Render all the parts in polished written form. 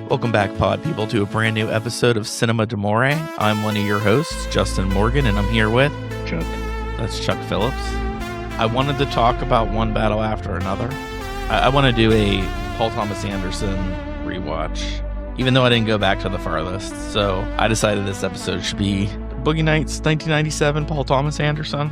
Welcome back, pod people, to a brand new episode of Cinema d'Amore. I'm one of your hosts, Justin Morgan, and I'm here with Chuck. That's Chuck Phillips. I wanted to talk about one battle after another. I want to do a Paul Thomas Anderson rewatch, even though I didn't go back to the farthest. So I decided this episode should be Boogie Nights 1997, Paul Thomas Anderson.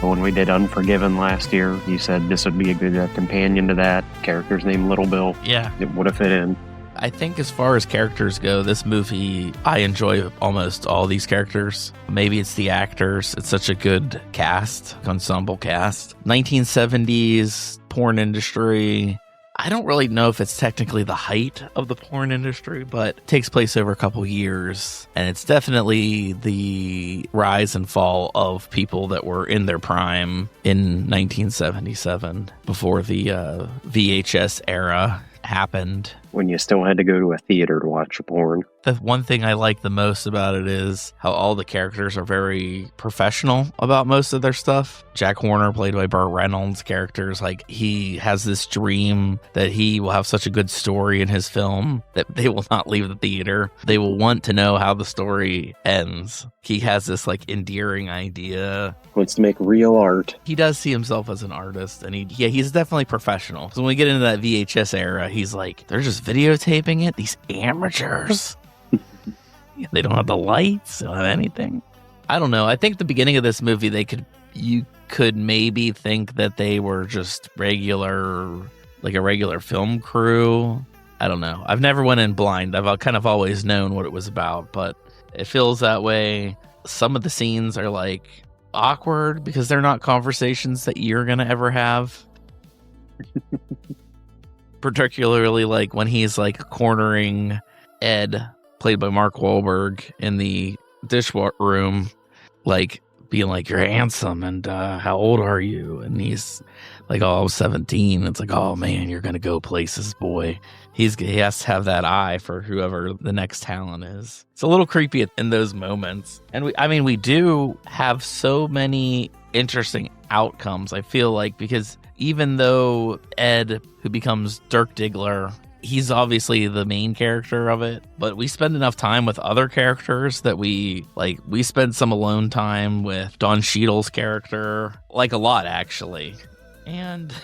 When we did Unforgiven last year, you said this would be a good companion to that. Character's named Little Bill. Yeah. It would have fit in. I think as far as characters go, this movie, I enjoy almost all these characters. Maybe it's the actors. It's such a good cast, ensemble cast. 1970s porn industry. I don't really know if it's technically the height of the porn industry, but it takes place over a couple years. And it's definitely the rise and fall of people that were in their prime in 1977 before the VHS era happened. When you still had to go to a theater to watch porn. The one thing I like the most about it is how all the characters are very professional about most of their stuff. Jack Horner, played by Burt Reynolds, characters, like, he has this dream that he will have such a good story in his film that they will not leave the theater. They will want to know how the story ends. He has this, like, endearing idea. Wants to make real art. He does see himself as an artist, and he's definitely professional. So when we get into that VHS era, he's like, they're just videotaping it? These amateurs. They don't have the lights, they don't have anything. I don't know. I think the beginning of this movie, you could maybe think that they were just like a regular film crew. I don't know. I've never went in blind. I've kind of always known what it was about, but it feels that way. Some of the scenes are like awkward because they're not conversations that you're gonna ever have. Particularly like when he's like cornering Ed, played by Mark Wahlberg, in the dishwasher room, like being like, you're handsome, and how old are you? And he's like, oh, I was 17. It's like, oh man, you're gonna go places, boy. He has to have that eye for whoever the next talent is. It's a little creepy in those moments. And we do have so many interesting outcomes, I feel like, because even though Ed, who becomes Dirk Diggler, he's obviously the main character of it, but we spend enough time with other characters that we spend some alone time with Don Cheadle's character, like a lot actually. And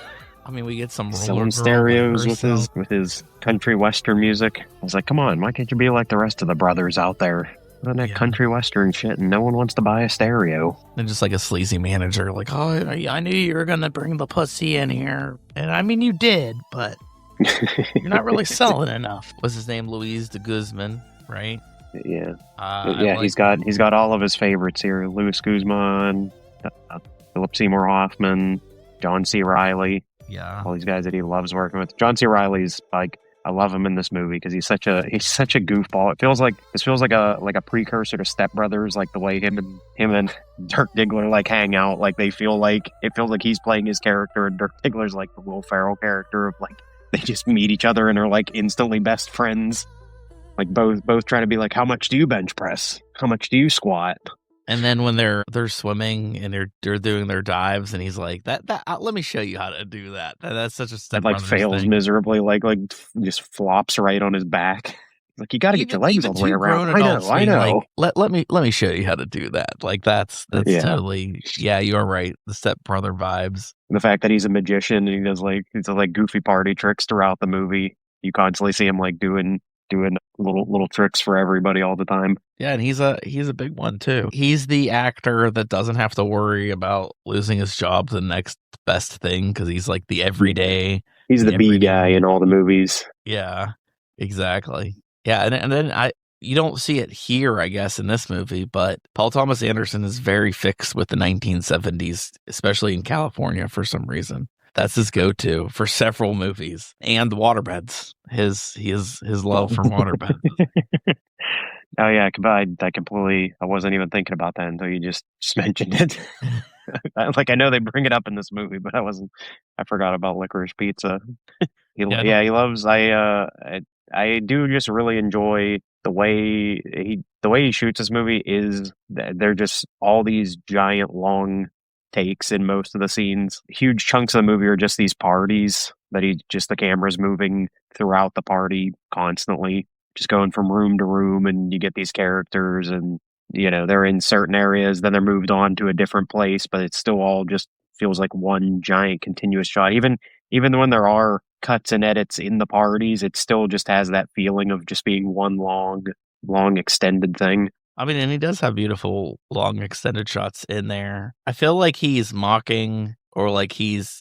we get some selling stereos with his country western music. I was like, come on, why can't you be like the rest of the brothers out there? Doing that country western shit, and no one wants to buy a stereo. And just like a sleazy manager, like, oh, I knew you were gonna bring the pussy in here, and you did, but you're not really selling enough. What's his name? Luis de Guzman, right? Yeah, he's got all of his favorites here: Luis Guzman, Philip Seymour Hoffman, John C. Reilly. Yeah, all these guys that he loves working with. John C. Reilly's like, I love him in this movie because he's such a goofball. This feels like a precursor to Step Brothers, like the way him and Dirk Diggler like hang out. Like it feels like he's playing his character, and Dirk Diggler's like the Will Ferrell character of like, they just meet each other and are like instantly best friends. Like both trying to be like, how much do you bench press? How much do you squat? And then when they're swimming and they're doing their dives, and he's like, that let me show you how to do that. That's such a Step Brothers fails thing. Miserably, like just flops right on his back. Like, you got to get your legs all the way around. I know. Like, let me show you how to do that. Like that's totally, yeah, you're right. The Step Brother vibes. And the fact that he's a magician and he does like goofy party tricks throughout the movie. You constantly see him like doing little tricks for everybody all the time. Yeah, and he's a big one too. He's the actor that doesn't have to worry about losing his job to the next best thing, because he's like the everyday. He's the B guy in all the movies. Yeah, exactly. Yeah, and then you don't see it here, I guess, in this movie, but Paul Thomas Anderson is very fixed with the 1970s, especially in California for some reason. That's his go-to for several movies. And the waterbeds. His love for waterbeds. Oh yeah, I wasn't even thinking about that until you just mentioned it. Like, I know they bring it up in this movie, but I forgot about Licorice Pizza. He loves, I do just really enjoy the way he shoots this movie. Is they're just all these giant long takes in most of the scenes. Huge chunks of the movie are just these parties that the camera's moving throughout the party constantly, just going from room to room, and you get these characters, and they're in certain areas, then they're moved on to a different place, but it's still all just feels like one giant continuous shot. Even when there are cuts and edits in the parties, it still just has that feeling of just being one long extended thing. I mean, and he does have beautiful long extended shots in there. I feel like he's mocking, or like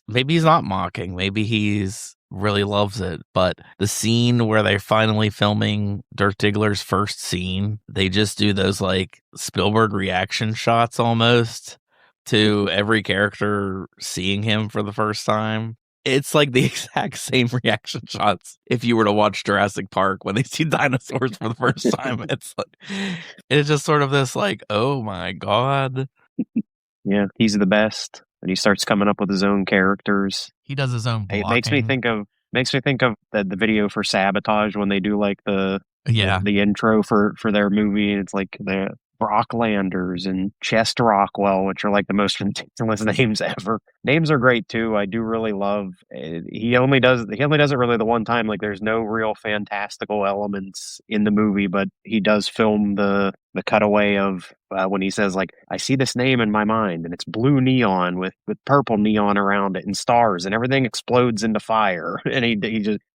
maybe he's not mocking, maybe he's really loves it. But the scene where they're finally filming Dirk Diggler's first scene, they just do those like Spielberg reaction shots almost to every character seeing him for the first time. It's like the exact same reaction shots if you were to watch Jurassic Park when they see dinosaurs for the first time. It's just sort of this like, oh my God. Yeah, he's the best. And he starts coming up with his own characters. He does his own blocking. It makes me think of the video for Sabotage when they do like the intro for their movie, and it's like the Brocklanders and Chest Rockwell, which are like the most ridiculous names ever. Names are great too. I do really love. He only does it really the one time. Like there's no real fantastical elements in the movie, but he does film the cutaway of when he says like, I see this name in my mind, and it's blue neon with purple neon around it and stars, and everything explodes into fire. And he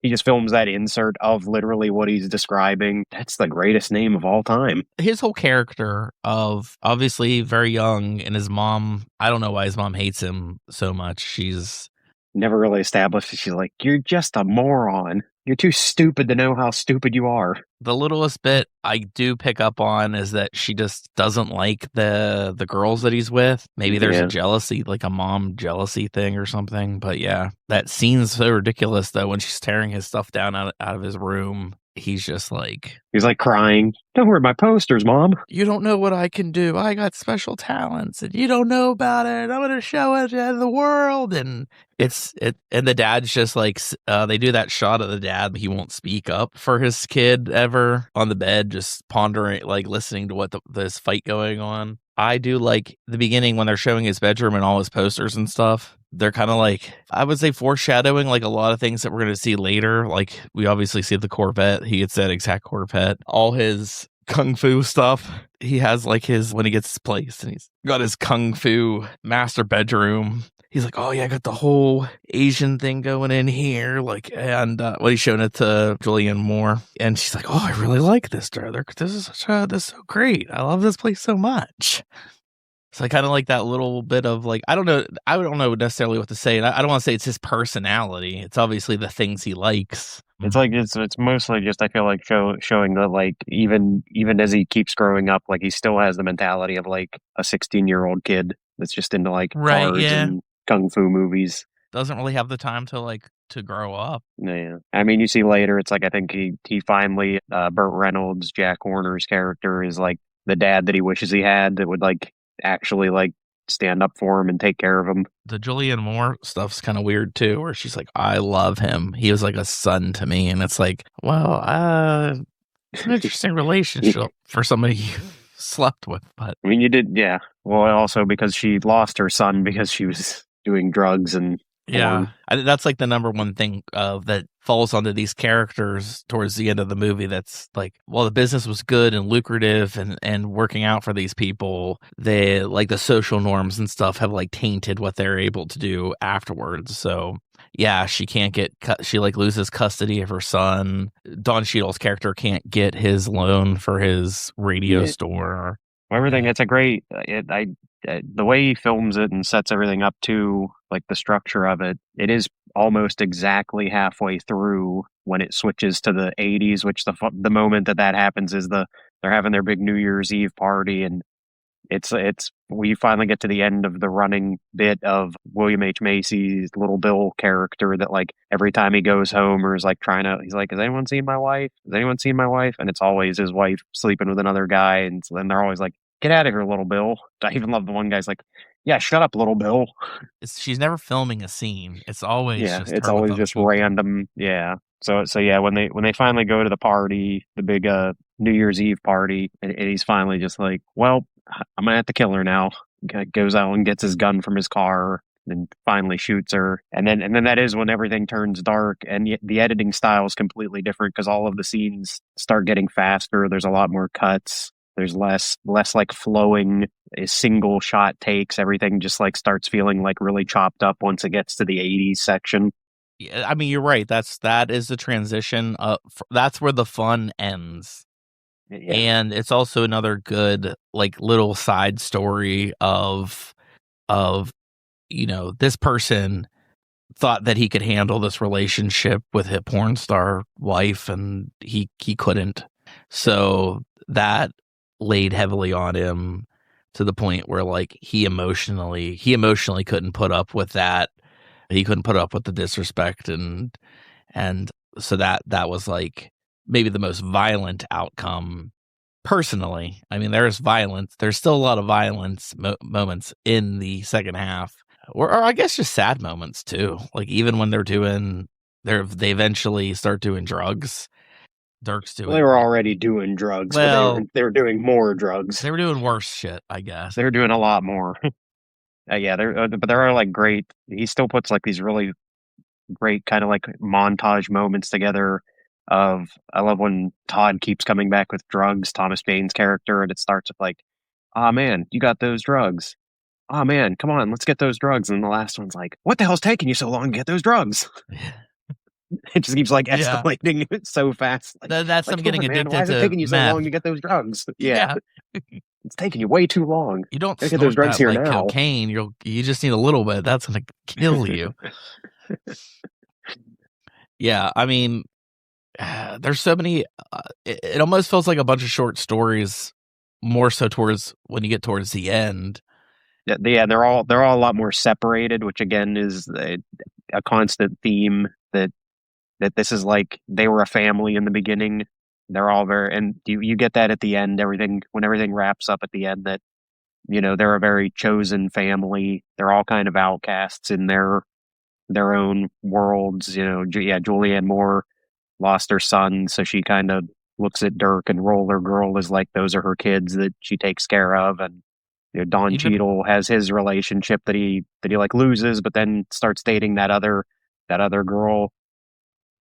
just films that insert of literally what he's describing. That's the greatest name of all time. His whole character of obviously very young, and his mom, I don't know why his mom hates him so much. She's never really established. She's like, you're just a moron. You're too stupid to know how stupid you are. The littlest bit I do pick up on is that she just doesn't like the girls that he's with. Maybe there's a jealousy, like a mom jealousy thing or something. But yeah, that scene's so ridiculous though. When she's tearing his stuff down out of his room, he's like crying. Don't worry, my posters, Mom. You don't know what I can do. I got special talents, and you don't know about it. I'm gonna show it to the world. And and the dad's just like, they do that shot of the dad. He won't speak up for his kid ever on the bed, just pondering, like listening to what this fight going on. I do like the beginning when they're showing his bedroom and all his posters and stuff. They're kind of like, I would say, foreshadowing like a lot of things that we're going to see later. Like we obviously see the Corvette. He gets that exact Corvette. All his kung fu stuff. He has like when he gets his place, and he's got his kung fu master bedroom. He's like, oh yeah, I got the whole Asian thing going in here. Like, and he's showing it to Julianne Moore, and she's like, oh, I really like this. This is so great. I love this place so much. So I kind of like that little bit of like, I don't know necessarily what to say. And I don't want to say it's his personality. It's obviously the things he likes. It's like it's mostly just, I feel like showing that like even as he keeps growing up, like he still has the mentality of like a 16-year-old kid that's just into like cars and kung fu movies. Doesn't really have the time to grow up. Yeah, I mean, you see later, it's like I think he finally Burt Reynolds, Jack Horner's character, is like the dad that he wishes he had, that would like actually like stand up for him and take care of him. The Julianne Moore stuff's kind of weird too, where she's like, I love him. He was like a son to me. And it's like, well, it's an interesting relationship for somebody you slept with. But I mean, you did, yeah. Well, also because she lost her son because she was doing drugs and yeah, that's like the number one thing that falls onto these characters towards the end of the movie. That's like, well, the business was good and lucrative and working out for these people. They like the social norms and stuff have like tainted what they're able to do afterwards. So yeah, she can't get she like loses custody of her son. Don Cheadle's character can't get his loan for his radio store. Everything. It's a great. The way he films it and sets everything up to like the structure of it, it is almost exactly halfway through when it switches to the 80s, which the moment that happens is they're having their big New Year's Eve party, and it's we finally get to the end of the running bit of William H. Macy's Little Bill character that like every time he goes home or is like he's like, has anyone seen my wife? Has anyone seen my wife? And it's always his wife sleeping with another guy, and so then they're always like, get out of here, Little Bill. I even love the one guy's like, yeah, shut up, Little Bill. She's never filming a scene. It's always it's always just random. Yeah. So yeah, when they finally go to the party, the big New Year's Eve party, and he's finally just like, well, I'm gonna have to kill her now. goes out and gets his gun from his car and finally shoots her. And then that is when everything turns dark, and the editing style is completely different because all of the scenes start getting faster. There's a lot more cuts. There's less like flowing single shot takes. Everything just like starts feeling like really chopped up once it gets to the 80s section. Yeah, I mean, you're right. That is the transition. That's where the fun ends. Yeah. And it's also another good like little side story of this person thought that he could handle this relationship with his porn star wife, and he couldn't. So that laid heavily on him to the point where like he emotionally couldn't put up with that. He couldn't put up with the disrespect, and so that was like maybe the most violent outcome. Personally, I mean, there's violence. There's still a lot of violence moments in the second half, or I guess just sad moments too. Like even when they eventually start doing drugs. Dirk's doing. Well, they were already doing drugs, but they were doing more drugs. They were doing worse shit, I guess. They were doing a lot more. Yeah, but there are like great. He still puts like these really great kind of like montage moments together. I love when Todd keeps coming back with drugs, Thomas Bane's character, and it starts with like, "Ah man, you got those drugs. Ah man, come on, let's get those drugs." And the last one's like, "What the hell's taking you so long to get those drugs?" It just keeps like escalating so fast. Like, that's them getting addicted to meth. Why is it taking you so long to get those drugs? Yeah. It's taking you way too long. You don't get those drugs that, here like now. Cocaine. You just need a little bit. That's gonna kill you. Yeah, I mean, there's so many. It almost feels like a bunch of short stories, more so towards when you get towards the end. Yeah, they're all a lot more separated, which again is a constant theme that this is like they were a family in the beginning. They're all and you get that at the end. When everything wraps up at the end, that they're a very chosen family. They're all kind of outcasts in their own worlds. Julianne Moore lost her son, so she kind of looks at Dirk and Roller Girl as like those are her kids that she takes care of, and Don Cheadle has his relationship that he like loses, but then starts dating that other girl,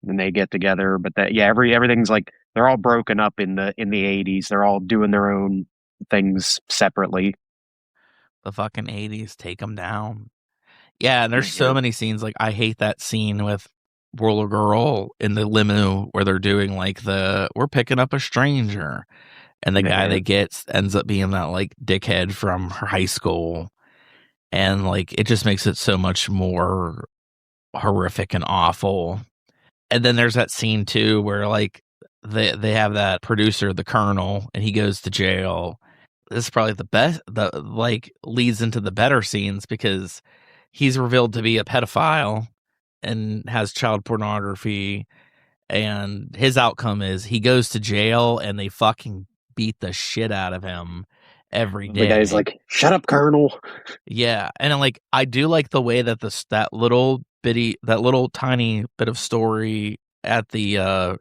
and they get together. But everything's like they're all broken up in the 80s. They're all doing their own things separately. The fucking 80s take them down. Yeah, and there's so many scenes. Like I hate that scene with Roller Girl in the limo where they're doing like we're picking up a stranger, and the guy they get ends up being that like dickhead from her high school, and like it just makes it so much more horrific and awful. And then there's that scene too where like they have that producer, the Colonel, and he goes to jail. This is probably the best, like leads into the better scenes because he's revealed to be a pedophile and has child pornography, and his outcome is he goes to jail and they fucking beat the shit out of him every day. The guy's like, "Shut up, Colonel." Yeah, and like I do like the way that that little tiny bit of story at the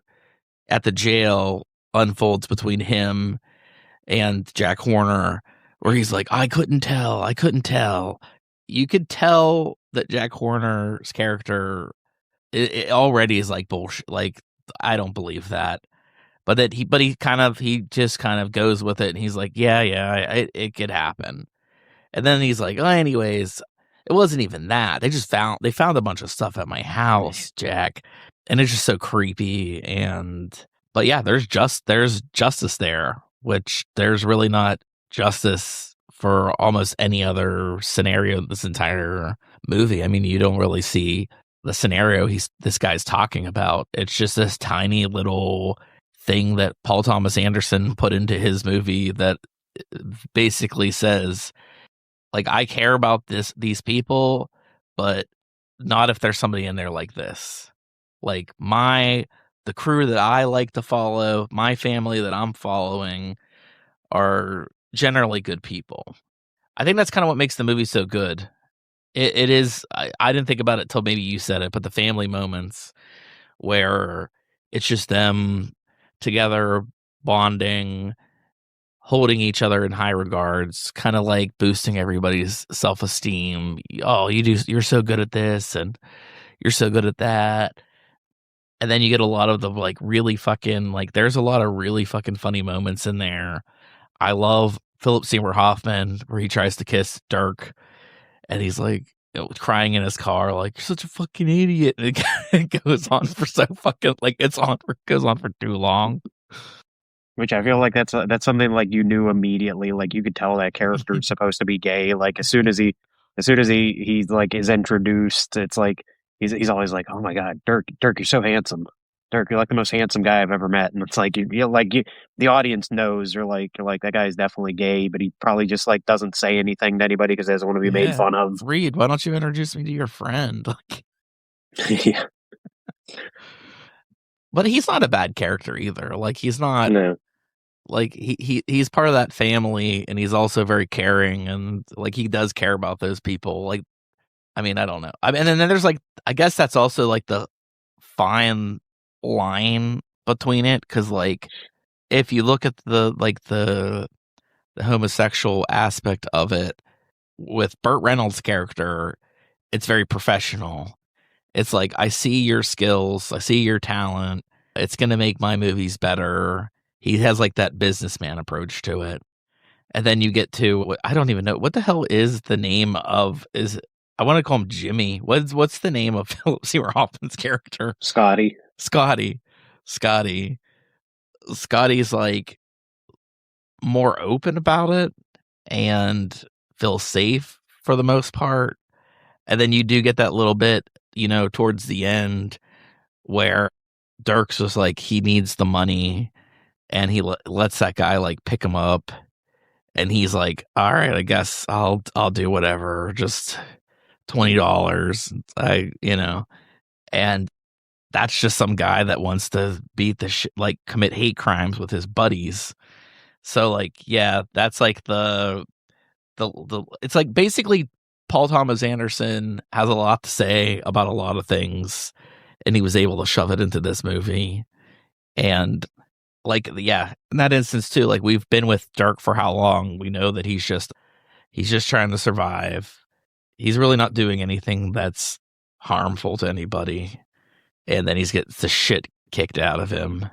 jail unfolds between him and Jack Horner, where he's like, I couldn't tell. You could tell that Jack Horner's character it already is like bullshit. Like I don't believe that, but he just kind of goes with it, and he's like, yeah, it could happen. And then he's like, oh, anyways, it wasn't even that. They found a bunch of stuff at my house, Jack, and it's just so creepy. But yeah, there's justice there, which there's really not justice for almost any other scenario in this entire movie. I mean, you don't really see the scenario this guy's talking about. It's just this tiny little thing that Paul Thomas Anderson put into his movie that basically says, like, I care about these people, but not if there's somebody in there like this. Like the crew that I like to follow, my family that I'm following are generally good people. I think that's kind of what makes the movie so good. It is. I didn't think about it till maybe you said it, but the family moments where it's just them together bonding, holding each other in high regards, kind of like boosting everybody's self-esteem. Oh, you're so good at this and you're so good at that. And then you get a lot of the like really fucking like there's a lot of really fucking funny moments in there. I love Philip Seymour Hoffman where he tries to kiss Dirk and he's like crying in his car like you're such a fucking idiot. And it goes on for so fucking like goes on for too long. Which I feel like that's something like you knew immediately. Like you could tell that character is supposed to be gay. Like as soon as he like is introduced, it's like he's always like, oh my god, Dirk, you're so handsome. Dirk, you're like the most handsome guy I've ever met. And it's like the audience knows you're like that guy's definitely gay, but he probably just like doesn't say anything to anybody because he doesn't want to be made fun of. Reed, why don't you introduce me to your friend? Yeah. But he's not a bad character either. Like he's not. No. Like he's part of that family and he's also very caring and like he does care about those people. Like, I mean, I don't know. I mean, and then there's like, I guess that's also like the fine line between it. Cause like, if you look at the homosexual aspect of it with Burt Reynolds' character, it's very professional. It's like, I see your skills. I see your talent. It's going to make my movies better. He has like that businessman approach to it. And then you get to, I don't even know, what the hell is the name of, I want to call him Jimmy. What's the name of Philip Seymour Hoffman's character? Scotty. Scotty's like more open about it and feels safe for the most part. And then you do get that little bit, towards the end where Dirk's just like, he needs the money. And he lets that guy like pick him up, and he's like, "All right, I guess I'll do whatever, just $20." And that's just some guy that wants to beat the shit, like commit hate crimes with his buddies. So like, yeah, that's like the it's like basically Paul Thomas Anderson has a lot to say about a lot of things, and he was able to shove it into this movie, and. Like, yeah, in that instance too, like we've been with Dirk for how long? We know that he's just trying to survive. He's really not doing anything that's harmful to anybody. And then he's getting the shit kicked out of him.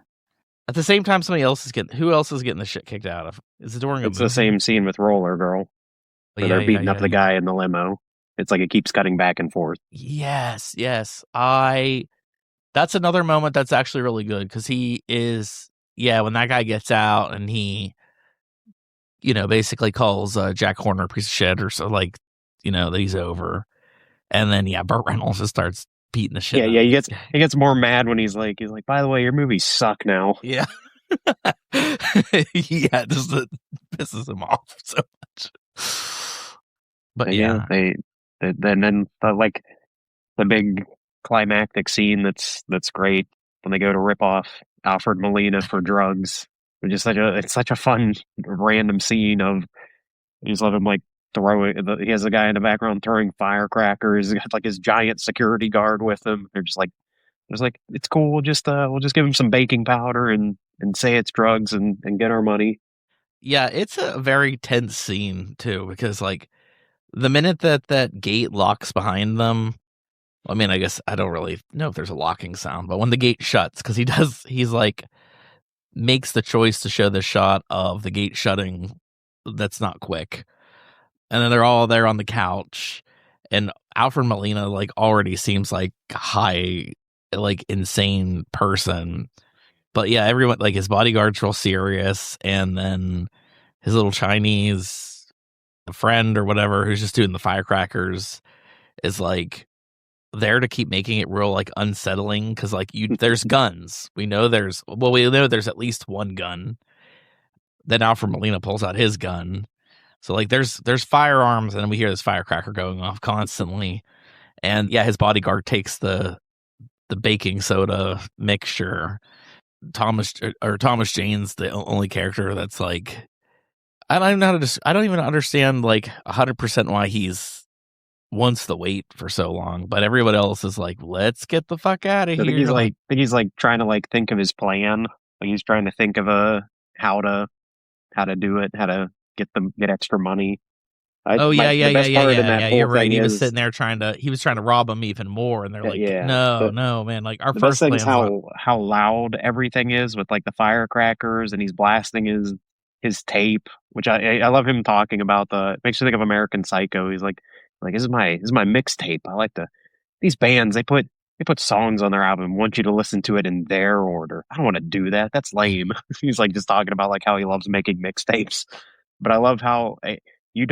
At the same time, who else is getting the shit kicked out of? Is it during It's the same scene with Roller Girl. Where they're beating up the guy in the limo. It's like it keeps cutting back and forth. Yes. That's another moment that's actually really good because he is. Yeah, when that guy gets out and he, basically calls Jack Horner a piece of shit or so, like, that he's over. And then, yeah, Burt Reynolds just starts beating the shit out. Yeah, he gets more mad when he's like, by the way, your movies suck now. Yeah. Yeah, just pisses him off so much. But yeah. Then like the big climactic scene that's great when they go to rip off Alfred Molina for drugs. It's such a fun random scene of you just let him like he has a guy in the background throwing firecrackers. He's got like his giant security guard with him. They're just like it's cool. We'll just give him some baking powder and say it's drugs and get our money. Yeah, it's a very tense scene too because like the minute that gate locks behind them. I mean, I guess I don't really know if there's a locking sound, but when the gate shuts, because he's like makes the choice to show the shot of the gate shutting that's not quick. And then they're all there on the couch, and Alfred Molina like already seems like a high, like insane person. But yeah, everyone like his bodyguard's real serious, and then his little Chinese friend or whatever who's just doing the firecrackers is like there to keep making it real like unsettling because like there's guns. We know there's at least one gun. Then Alfred Molina pulls out his gun. So like there's firearms and we hear this firecracker going off constantly. And yeah, his bodyguard takes the baking soda mixture. Thomas Jane's the only character that's like I don't even understand like 100% why he's wants to wait for so long, but everyone else is like, let's get the fuck out of here. I think he's like trying to like think of his plan. Like he's trying to think of how to how to do it, how to get extra money. Yeah. The best part in that whole You're right. thing He was is, sitting there trying to rob him even more, and they're like, yeah, no, man. Like our the best first thing's plan's not. how loud everything is with like the firecrackers, and he's blasting his tape, which I love him talking about. The it makes you think of American Psycho. He's like this is my mixtape. I like to these bands they put songs on their album, want you to listen to it in their order. I don't want to do that. That's lame. He's like just talking about like how he loves making mixtapes. But I love how you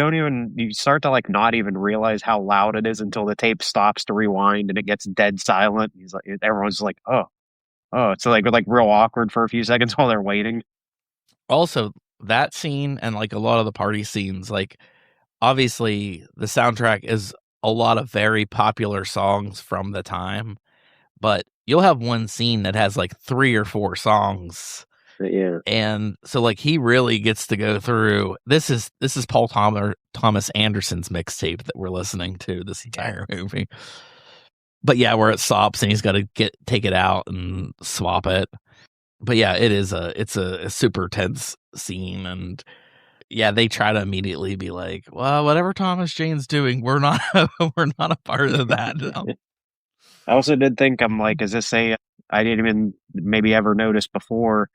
start to like not even realize how loud it is until the tape stops to rewind and it gets dead silent. He's like everyone's like, oh, it's like real awkward for a few seconds while they're waiting. Also, that scene and like a lot of the party scenes, like obviously the soundtrack is a lot of very popular songs from the time, but you'll have one scene that has like 3 or 4 songs. Yeah. And so like he really gets to go through this is Paul Thomas Anderson's mixtape that we're listening to this entire movie. But yeah, where it stops and he's got to take it out and swap it. But yeah, it's a super tense scene, and yeah, they try to immediately be like, well, whatever Thomas Jane's doing, we're not we're not a part of that. I also did think I'm like, is this I didn't even maybe ever notice before.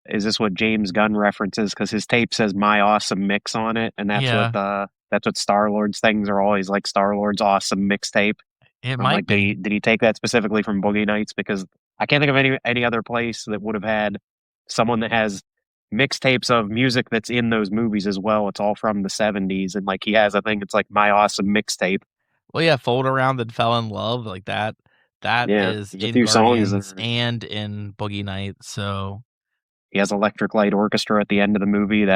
Is this what James Gunn references? Because his tape says "My Awesome Mix" on it, and Yeah, that's what Star Lord's things are always like. Star Lord's awesome mixtape. it I'm might like, be. did he take that specifically from Boogie Nights? Because I can't think of any other place that would have had someone that has mixtapes of music that's in those movies as well. It's all from the '70s, and like he has, I think it's like "My Awesome Mixtape." Well, yeah, Fold Around and Fell in Love, like that. That Yeah, is there's a in few songs Guardians there. and in Boogie Nights. So He has Electric Light Orchestra at the end of the movie.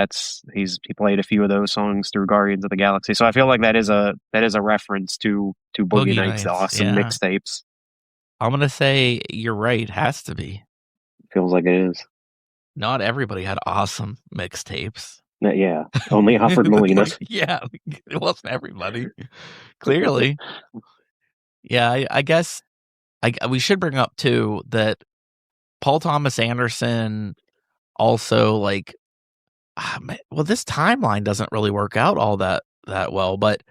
He played a few of those songs through Guardians of the Galaxy. So I feel like that is a reference to Boogie Boogie Nights, the Nights, awesome yeah. mixtapes. I'm gonna say you're right. Has to be. Feels like it is. Not everybody had awesome mixtapes. Yeah, only Alfred Molina. Like, yeah, it wasn't everybody. Clearly, yeah. I guess we should bring up too that Paul Thomas Anderson also like. Well, this timeline doesn't really work out all that well, but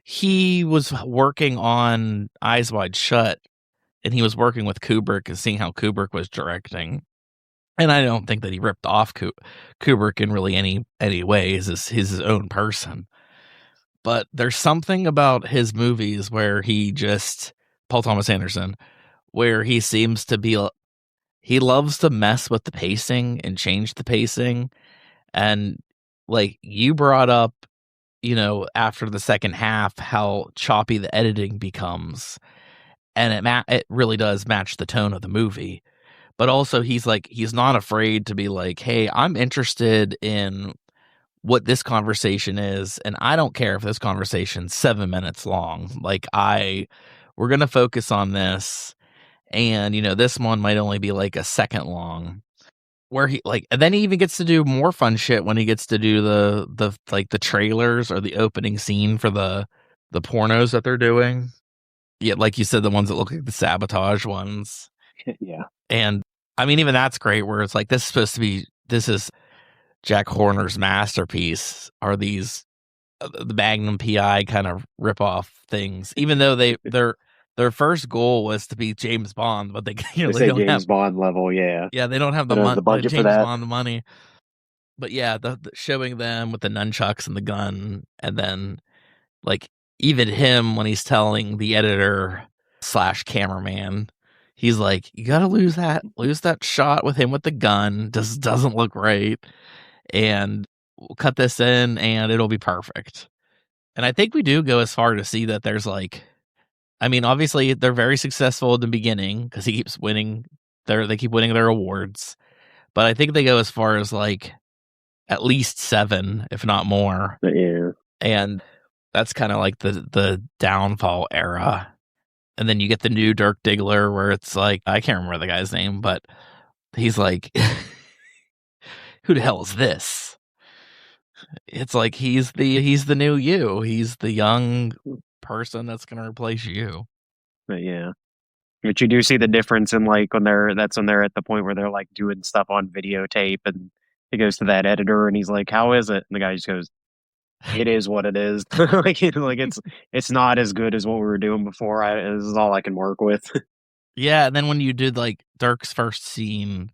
he was working on Eyes Wide Shut, and he was working with Kubrick and seeing how Kubrick was directing. And I don't think that he ripped off Kubrick in really any way. He's his own person. But there's something about his movies where Paul Thomas Anderson, where he seems to be, he loves to mess with the pacing and change the pacing. And like you brought up, after the second half, how choppy the editing becomes. And it really does match the tone of the movie. But also he's not afraid to be like, hey, I'm interested in what this conversation is, and I don't care if this conversation's 7 minutes long. Like we're gonna focus on this, and this one might only be like a second long. Where and then he even gets to do more fun shit when he gets to do the trailers or the opening scene for the pornos that they're doing. Yeah, like you said, the ones that look like the sabotage ones. Yeah, And I mean, even that's great where it's like, this is Jack Horner's masterpiece, are these the Magnum PI kind of rip-off things, even though their first goal was to be James Bond, but they they they say don't James have, Bond level. Yeah, yeah, they don't have they don't have the the budget for James that. Bond money. But yeah, the showing them with the nunchucks and the gun, and then like even him when he's telling the editor / cameraman, he's like, you gotta lose that shot with him with the gun. Just doesn't look right. And we'll cut this in and it'll be perfect. And I think we do go as far to see that there's like, I mean, obviously they're very successful in the beginning because he keeps winning they keep winning their awards. But I think they go as far as like at least 7, if not more. But yeah, And that's kind of like the downfall era. And then you get the new Dirk Diggler where it's like, I can't remember the guy's name, but he's like, who the hell is this? It's like he's the new you. He's the young person that's gonna replace you. but yeah. But you do see the difference in like when they're at the point where they're like doing stuff on videotape, and he goes to that editor and he's like, "How is it?" And the guy just goes, "It is what it is." It's not as good as what we were doing before. This is all I can work with. Yeah, and then when you did like Dirk's first scene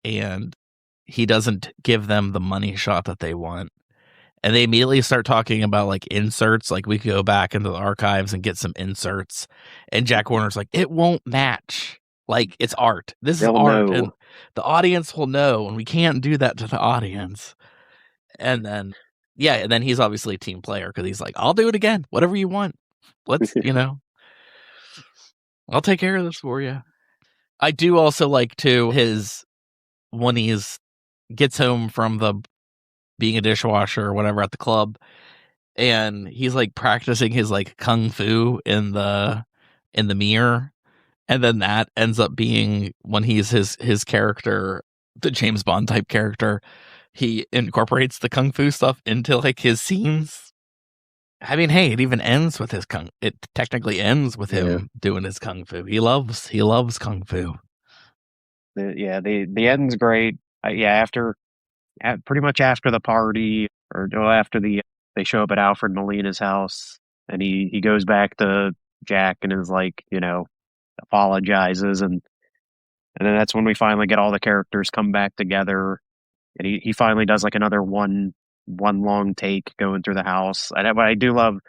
and he doesn't give them the money shot that they want, and they immediately start talking about like inserts, like we could go back into the archives and get some inserts, and Jack Warner's like, it won't match. Like, it's art. This is art, and the audience will know, and we can't do that to the audience. And then, yeah, and then he's obviously a team player because he's like, I'll do it again, whatever you want. Let's, I'll take care of this for you. I do also like too when he's gets home from the being a dishwasher or whatever at the club, and he's like practicing his like kung fu in the mirror, and then that ends up being when he's his character, the James Bond type character, he incorporates the kung fu stuff into like his scenes. I mean, hey, it even ends with it technically ends with him doing his kung fu. He loves kung fu. The end's great. Pretty much after the party, or after they show up at Alfred Molina's house, and he goes back to Jack and is like, apologizes, and then that's when we finally get all the characters come back together, and he finally does like another one long take going through the house. I do love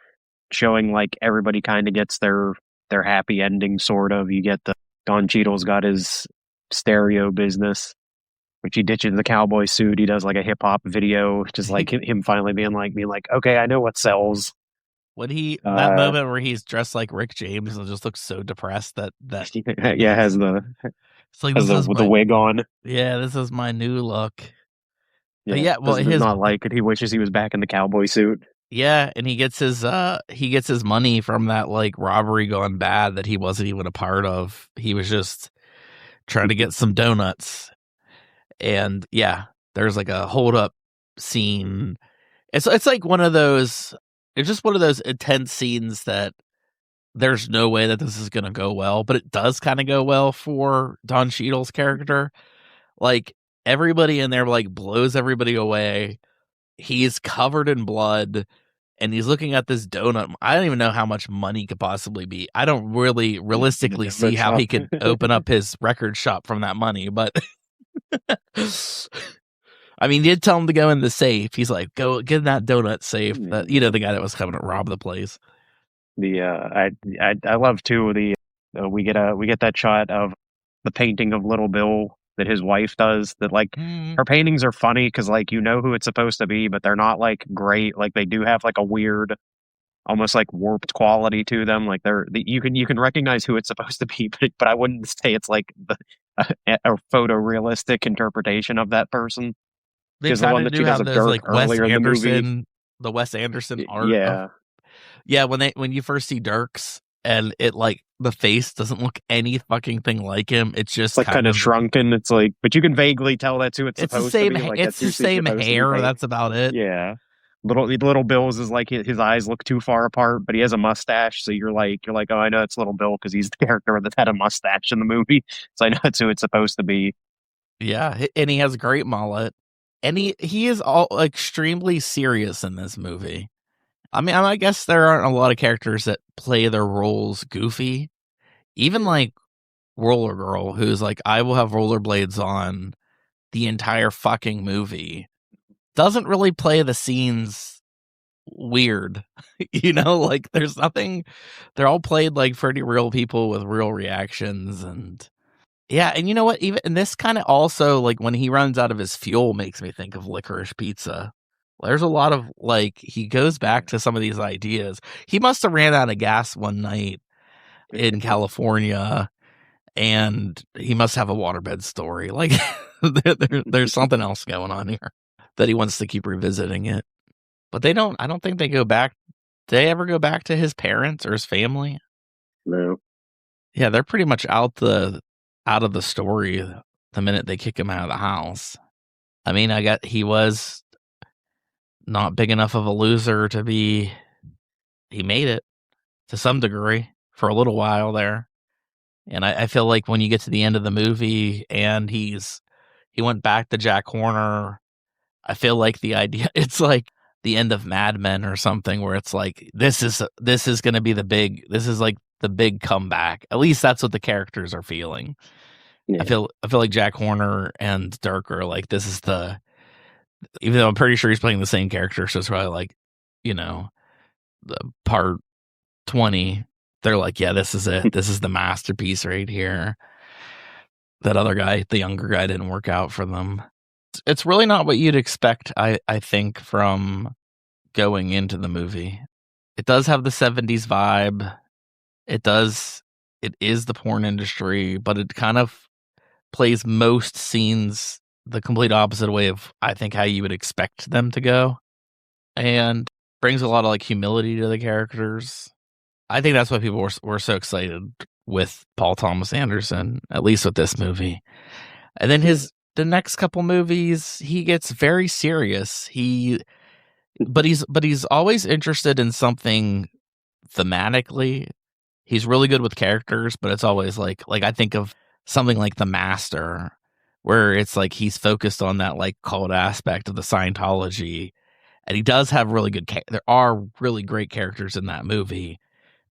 showing like everybody kind of gets their happy ending, sort of. You get Don Cheadle's got his stereo business, which he ditches the cowboy suit. He does like a hip hop video, just like him finally being like, okay, I know what sells. When that moment where he's dressed like Rick James and just looks so depressed that has the wig on. Yeah, this is my new look. Yeah, well, does not like it. He wishes he was back in the cowboy suit. Yeah, and he gets his money from that like robbery gone bad that he wasn't even a part of. He was just trying to get some donuts. And yeah, there's like a hold up scene. It's like one of those. It's just one of those intense scenes that there's no way that this is gonna go well, but it does kind of go well for Don Cheadle's character. Like everybody in there like blows everybody away. He's covered in blood, and he's looking at this donut. I don't even know how much money could possibly be. I don't really realistically see how he could open up his record shop from that money, but I mean, he did tell him to go in the safe. He's like, go get in that donut safe. That the guy that was coming to rob the place. I love too we get that shot of the painting of Little Bill that his wife does. That like her paintings are funny because like who it's supposed to be, but they're not like great. Like they do have like a weird, almost like warped quality to them. Like you can recognize who it's supposed to be, but I wouldn't say it's like a photorealistic interpretation of that person. Because the one that she does of Dirk like earlier in the movie, the Wes Anderson art. Yeah. When you first see Dirk's and it like the face doesn't look any fucking thing like him. It's just like kind of shrunken. It's like, but you can vaguely tell that's who it's supposed to be. Like, it's the same hair. That's about it. Yeah. Little Bill's is like his eyes look too far apart, but he has a mustache. So you're like, oh, I know it's Little Bill because he's the character that had a mustache in the movie. So I know that's who it's supposed to be. Yeah, and he has a great mullet, and he is all extremely serious in this movie. I mean, I guess there aren't a lot of characters that play their roles goofy. Even like Roller Girl, who's like, I will have rollerblades on the entire fucking movie, doesn't really play the scenes weird. Like there's nothing. They're all played like pretty real people with real reactions. And yeah, and you know what? Even and this kind of also like when he runs out of his fuel makes me think of Licorice Pizza. There's a lot of like he goes back to some of these ideas. He must have ran out of gas one night in California, and he must have a waterbed story. Like there's something else going on here that he wants to keep revisiting it. But they don't. I don't think they go back. Do they ever go back to his parents or his family? No. Yeah, they're pretty much out of the story the minute they kick him out of the house. I mean, he was not big enough of a loser to be. He made it to some degree for a little while there, and I feel like when you get to the end of the movie and he went back to Jack Horner I feel like the idea, it's like the end of Mad Men or something, where it's like, this is going to be this is like the big comeback. At least that's what the characters are feeling. Yeah. I feel like Jack Horner and Dirk are like, this is even though I'm pretty sure he's playing the same character, so it's probably like, the part 20, they're like, yeah, this is it. This is the masterpiece right here. That other guy, the younger guy, didn't work out for them. It's really not what you'd expect, I think, from going into the movie. It does have the 70s vibe. It is the porn industry, but it kind of plays most scenes the complete opposite way of, I think, how you would expect them to go. And brings a lot of like humility to the characters. I think that's why people were so excited with Paul Thomas Anderson, at least with this movie. And then the next couple movies, he gets very serious. But he's always interested in something thematically. He's really good with characters, but it's always like I think of something like The Master, where it's like he's focused on that like cult aspect of the Scientology. And he does have really good there are really great characters in that movie,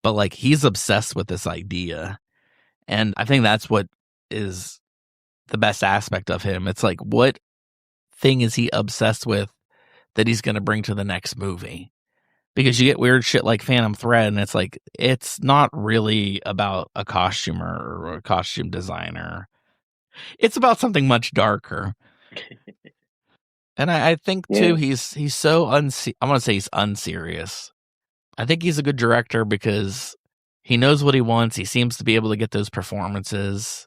but like he's obsessed with this idea. And I think that's what is the best aspect of him. It's like, what thing is he obsessed with that he's going to bring to the next movie? Because you get weird shit like Phantom Thread, and it's like, it's not really about a costumer or a costume designer. It's about something much darker. And I think too, he's so I want to say he's unserious. I think he's a good director because he knows what he wants. He seems to be able to get those performances.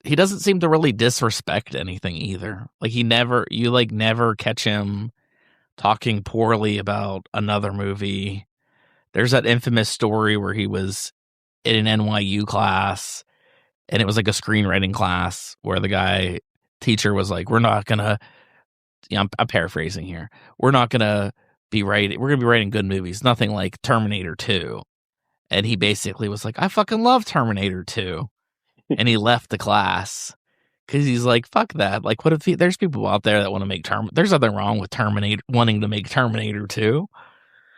He doesn't seem to really disrespect anything either. Like you never catch him talking poorly about another movie. There's that infamous story where he was in an NYU class, and it was like a screenwriting class where the teacher was like, we're not gonna, I'm paraphrasing here. We're going to be writing good movies, nothing like Terminator 2. And he basically was like, I fucking love Terminator 2. And he left the class because he's like, fuck that. Like, what if there's people out there that want to make there's nothing wrong with wanting to make Terminator 2.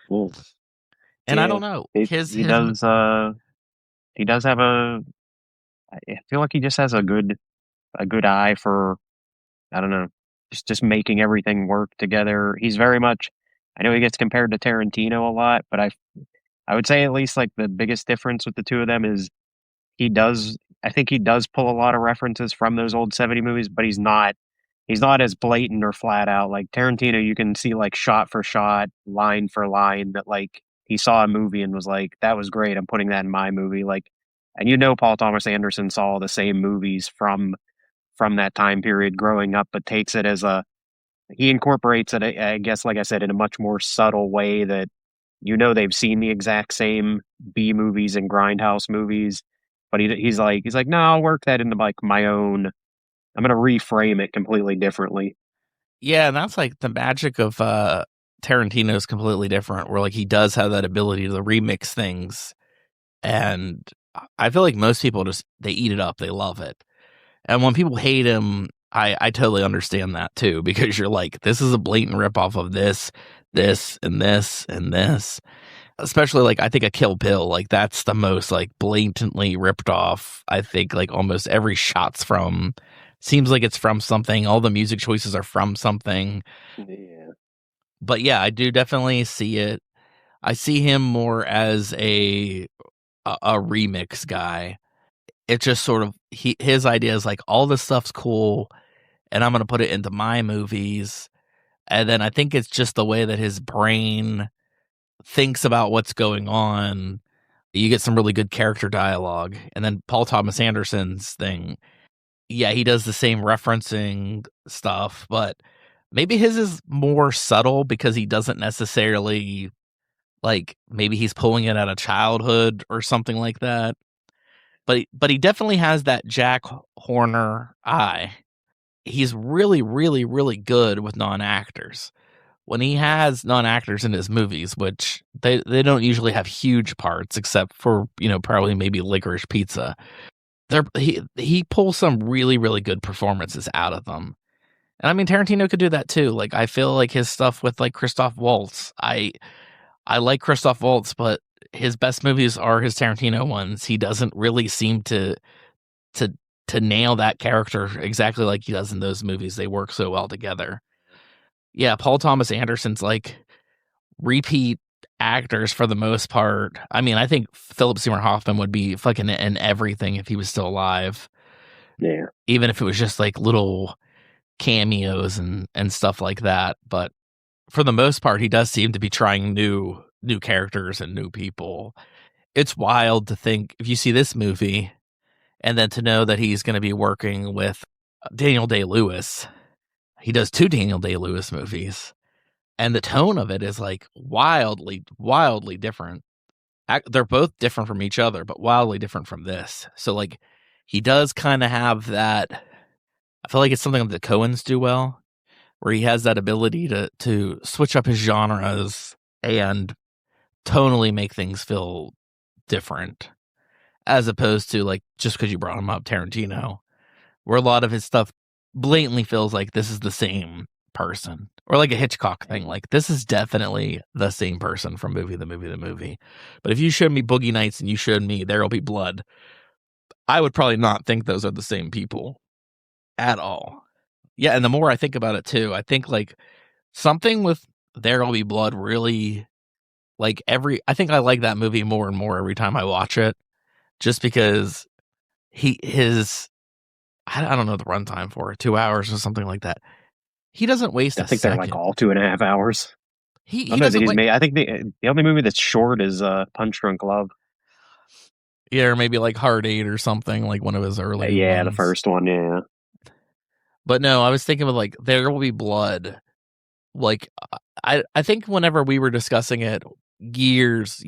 Cool. And I don't know. He does have I feel like he just has a good eye for, I don't know, just making everything work together. He's very much, I know he gets compared to Tarantino a lot, but I would say at least like the biggest difference with the two of them is I think he does pull a lot of references from those old 70 movies, but he's not as blatant or flat out. Like Tarantino, you can see like shot for shot, line for line that like he saw a movie and was like, that was great, I'm putting that in my movie. Like, and Paul Thomas Anderson saw the same movies from that time period growing up, but takes it as he incorporates it, I guess, like I said, in a much more subtle way that, they've seen the exact same B movies and grindhouse movies, but he's like, no, I'll work that into like my own, I'm going to reframe it completely differently. Yeah. And that's like the magic of, Tarantino is completely different, where like he does have that ability to remix things. And I feel like most people they eat it up. They love it. And when people hate him, I totally understand that too, because you're like, this is a blatant ripoff of this, and this, and this. Especially like, I think a Kill Bill, like that's the most like blatantly ripped off. I think like almost every shot's seems like it's from something. All the music choices are from something. Yeah. But yeah, I do definitely see it. I see him more as a remix guy. It's just sort of his idea is like, all this stuff's cool and I'm going to put it into my movies. And then I think it's just the way that his brain thinks about what's going on. You get some really good character dialogue. And then Paul Thomas Anderson's thing, yeah, he does the same referencing stuff, but maybe his is more subtle because he doesn't necessarily, like, maybe he's pulling it out of childhood or something like that. But he definitely has that Jack Horner eye. He's really, really, really good with non-actors. When he has non-actors in his movies, which they don't usually have huge parts, except for, probably maybe Licorice Pizza. He pulls some really, really good performances out of them. And I mean, Tarantino could do that too. Like, I feel like his stuff with like Christoph Waltz. I like Christoph Waltz, but his best movies are his Tarantino ones. He doesn't really seem to to nail that character exactly like he does in those movies. They work so well together. Yeah, Paul Thomas Anderson's like repeat actors for the most part. I mean, I think Philip Seymour Hoffman would be fucking in everything if he was still alive. Yeah. Even if it was just like little cameos and stuff like that. But for the most part, he does seem to be trying new characters and new people. It's wild to think if you see this movie and then to know that he's going to be working with Daniel Day-Lewis. He does 2 Daniel Day-Lewis movies, and the tone of it is like wildly different. They're both different from each other, but wildly different from this. So like he does kind of have that. I feel like it's something that the Coens do well, where he has that ability to switch up his genres and tonally make things feel different, as opposed to like just because you brought him up, Tarantino, where a lot of his stuff blatantly feels like this is the same person, or like a Hitchcock thing. Like this is definitely the same person from movie to movie to movie. But if you showed me Boogie Nights and you showed me There'll Be Blood, I would probably not think those are the same people at all. Yeah, and the more I think about it too, I think like something with There'll Be Blood really like I think I like that movie more and more every time I watch it, just because I don't know the runtime for it, 2 hours or something like that. He doesn't waste I a think second. they're like all 2.5 hours. He I know that doesn't he's made. I think the only movie that's short is Punch Drunk Love. Yeah, or maybe like Hard 8 or something, like one of his early Yeah, the ones. first one, yeah. But no, I was thinking of like There Will Be Blood. Like I think whenever we were discussing it years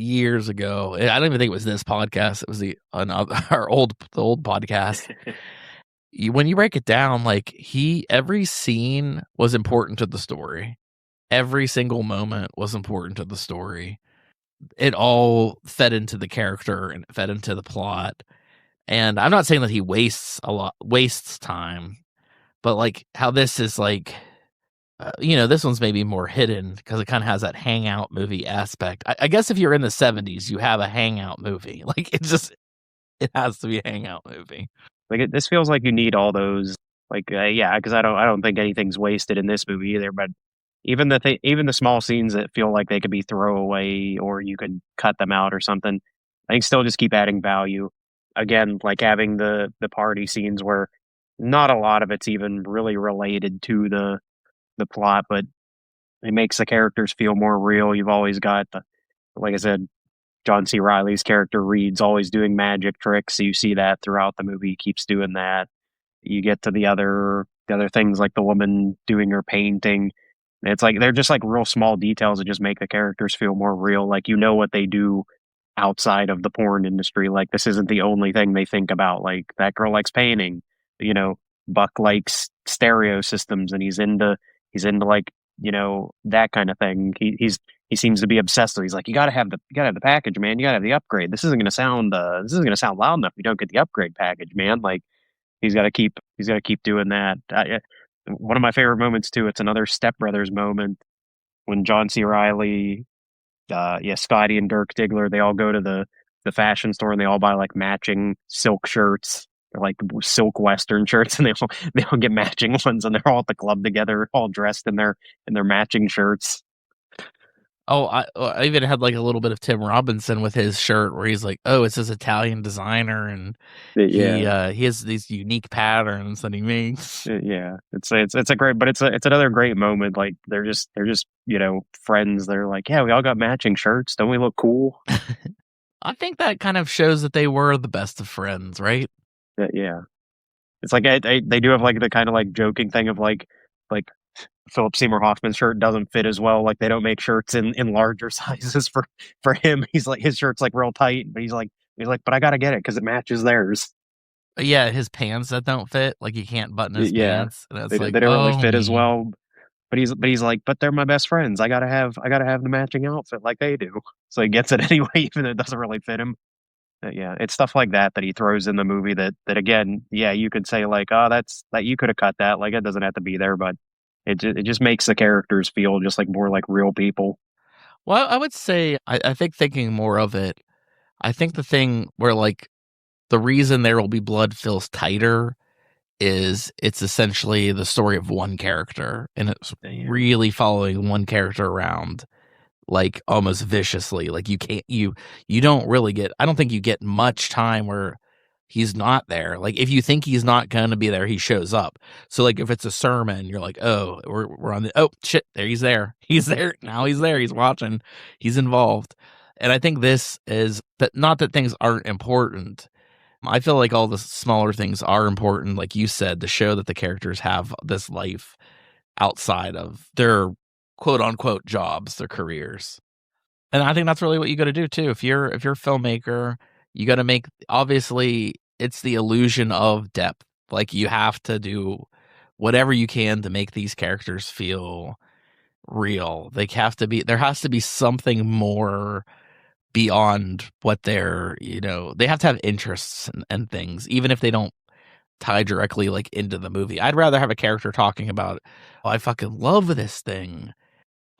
ago, I don't even think it was this podcast. It was the old podcast. When you break it down, like every scene was important to the story. Every single moment was important to the story. It all fed into the character and fed into the plot. And I'm not saying that he wastes time, but like how this is like, this one's maybe more hidden because it kind of has that hangout movie aspect. I guess if you're in the 70s, you have a hangout movie. Like it has to be a hangout movie. Like this feels like you need all those. Like yeah, because I don't think anything's wasted in this movie either. But even the small scenes that feel like they could be throwaway or you could cut them out or something, I think still just keep adding value. Again, like having the party scenes where not a lot of it's even really related to the plot, but it makes the characters feel more real. You've always got like I said, John C. Reilly's character Reed's always doing magic tricks. So you see that throughout the movie. He keeps doing that. You get to the other things like the woman doing her painting. It's like they're just like real small details that just make the characters feel more real. Like you know what they do outside of the porn industry. Like this isn't the only thing they think about. Like that girl likes painting. You know, Buck likes stereo systems, and he's into like that kind of thing. He seems to be obsessed with. He's like, you gotta have the package, man. You gotta have the upgrade. This isn't gonna sound loud enough if you don't get the upgrade package, man. Like he's got to keep doing that. One of my favorite moments too. It's another Step Brothers moment when John C. Reilly, Scotty and Dirk Diggler, they all go to the fashion store and they all buy like matching silk shirts, like silk Western shirts, and they all get matching ones, and they're all at the club together, all dressed in their matching shirts. Oh, I even had like a little bit of Tim Robinson with his shirt where he's like, "Oh, it's his Italian designer," and he has these unique patterns that he makes. Yeah, it's a great, but it's another great moment. Like they're just friends. They're like, yeah, we all got matching shirts. Don't we look cool? I think that kind of shows that they were the best of friends, right? Yeah, it's like they do have like the kind of like joking thing of like Philip Seymour Hoffman's shirt doesn't fit as well. Like they don't make shirts in larger sizes for him. He's like his shirt's like real tight, but he's like, but I gotta get it because it matches theirs. Yeah, his pants that don't fit, like he can't button his pants. And they don't really fit as well. But he's like, but they're my best friends. I gotta have the matching outfit like they do. So he gets it anyway, even though it doesn't really fit him. Yeah, it's stuff like that he throws in the movie that again, yeah, you could say like, oh, that you could have cut that, like it doesn't have to be there, but it just makes the characters feel just like more like real people. Well, I would say I think thinking more of it, I think the thing where like the reason There Will Be Blood feels tighter is it's essentially the story of one character, and it's really following one character around like almost viciously. Like you don't really get, I don't think you get much time where he's not there. Like if you think he's not going to be there, he shows up. So like if it's a sermon, you're like, oh, we're on the, oh shit, there he's there. He's there. Now he's there. He's watching. He's involved. And I think this is that, not that things aren't important. I feel like all the smaller things are important, like you said, to show that the characters have this life outside of their quote unquote jobs, their careers. And I think that's really what you got to do too. If you're a filmmaker, you got to make, obviously it's the illusion of depth. Like you have to do whatever you can to make these characters feel real. There has to be something more beyond what they're, they have to have interests and things, even if they don't tie directly like into the movie. I'd rather have a character talking about, oh, I fucking love this thing.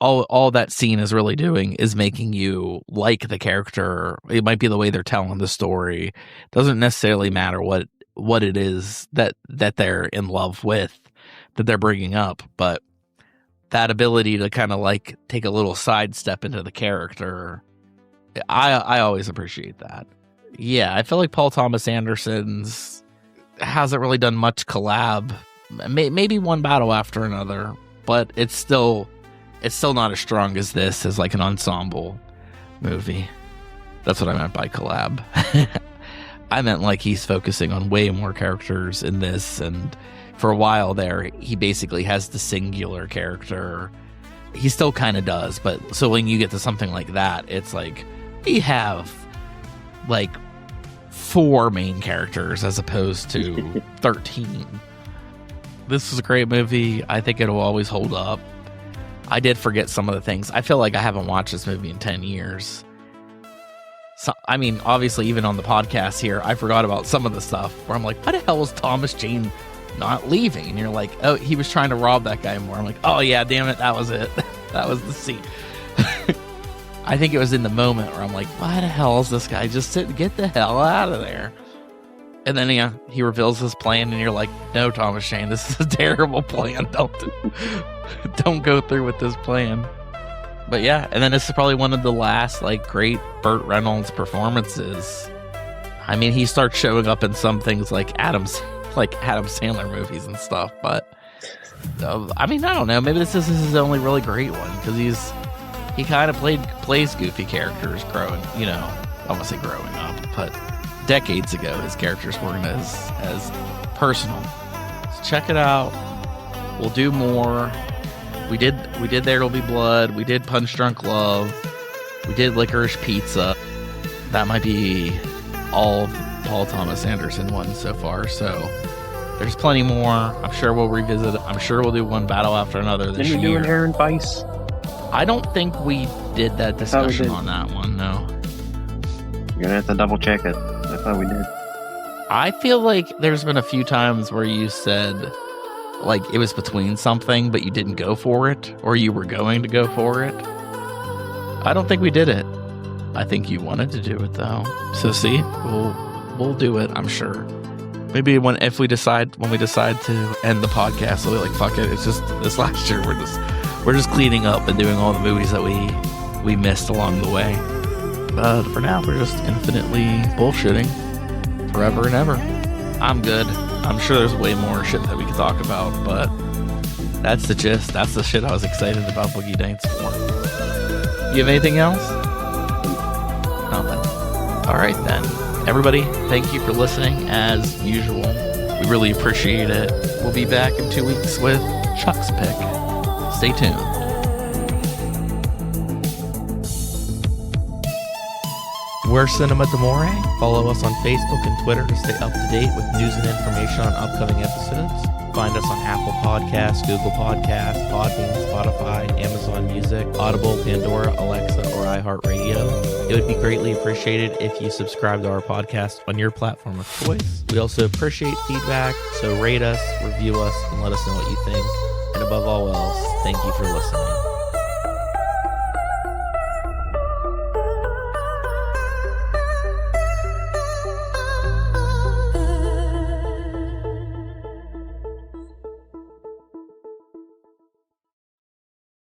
All that scene is really doing is making you like the character. It might be the way they're telling the story. It doesn't necessarily matter what it is that they're in love with, that they're bringing up, but that ability to kind of like take a little sidestep into the character, I always appreciate that. Yeah, I feel like Paul Thomas Anderson's hasn't really done much collab. Maybe one battle after another, but it's still not as strong as this, as like an ensemble movie. That's what I meant by collab. I meant like he's focusing on way more characters in this, and for a while there, he basically has the singular character. He still kind of does, but so when you get to something like that, it's like we have like 4 main characters as opposed to 13. This is a great movie. I think it'll always hold up. I did forget some of the things. I feel like I haven't watched this movie in 10 years. So, I mean, obviously, even on the podcast here, I forgot about some of the stuff where I'm like, why the hell was Thomas Jane not leaving? And you're like, oh, he was trying to rob that guy more. I'm like, oh yeah, damn it, that was it. That was the scene. I think it was in the moment where I'm like, why the hell is this guy just sitting? Get the hell out of there. And then he reveals his plan, and you're like, no, Thomas Jane, this is a terrible plan. Don't go through with this plan. But yeah, and then this is probably one of the last like great Burt Reynolds performances. I mean, he starts showing up in some things like Adam Sandler movies and stuff, but I mean, I don't know, maybe this is his only really great one, because he kind of plays goofy characters growing, I won't say growing up, but decades ago his characters weren't as personal. So check it out. We'll do more. We did There'll Be Blood. We did Punch Drunk Love. We did Licorice Pizza. That might be all of Paul Thomas Anderson ones so far. So there's plenty more. I'm sure we'll revisit it. I'm sure we'll do one battle after another this year. Didn't we do Inherent Vice? I don't think we did that discussion on that one, no. You're gonna have to double check it. I thought we did. I feel like there's been a few times where you said like it was between something, but you didn't go for it, or you were going to go for it. I don't think we did it. I think you wanted to do it though. So see, we'll do it, I'm sure. Maybe when we decide to end the podcast, we'll be like, fuck it. It's just this last year we're just cleaning up and doing all the movies that we missed along the way. But for now, we're just infinitely bullshitting forever and ever. I'm good. I'm sure there's way more shit that we could talk about, but that's the gist. That's the shit I was excited about Boogie Nights for. You have anything else? Nothing. All right, then. Everybody, thank you for listening, as usual. We really appreciate it. We'll be back in 2 weeks with Chuck's Pick. Stay tuned. We're Cinema D'Amore. Follow us on Facebook and Twitter to stay up to date with news and information on upcoming episodes. Find us on Apple Podcasts, Google Podcasts, Podbean, Spotify, Amazon Music, Audible, Pandora, Alexa, or iHeartRadio. It would be greatly appreciated if you subscribe to our podcast on your platform of choice. We also appreciate feedback, so rate us, review us, and let us know what you think. And above all else, thank you for listening.